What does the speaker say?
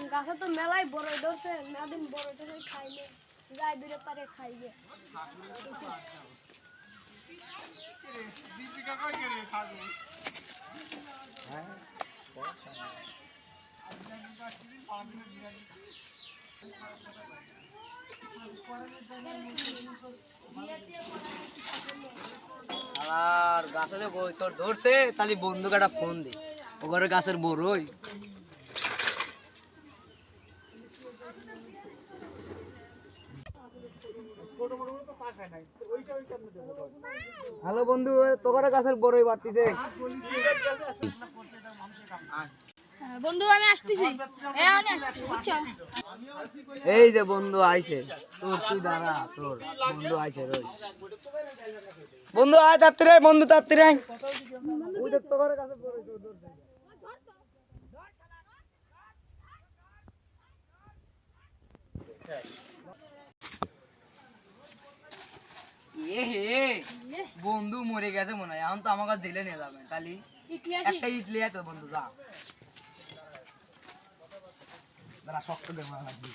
গাছে তো মেলাই বড় ধরছে মেদিন বড় ধরে খাইলে যাই দূরে পারে খাইবে আর গাছে বই তোর ধরছে তাহলে বন্ধুকে একটা ফোন দে ও ঘরে গাছের বড়ই। হ্যালো বন্ধু তোর গাছের বড়ই বাড়তিছে বন্ধু আমি আসতেছি আমি আসতেছি বুঝছো এই যে বন্ধু আইছে তোর তুই দাঁড়া তোর বন্ধু আইছে রোজ বন্ধু আয় তাড়াতাড়ি আয় বন্ধু তাড়াতাড়ি আয় ওই দেখ তোর কাছে বড়ই তোর ধরছে এ হে বন্ধু মরে গেছে মনে হয় এখন তো আমার কাছে জেলে নিয়ে যাবে তাহলে একটা ইডলি আছে বন্ধু যা দাঁড়া শক্ত দে মারা লাগবে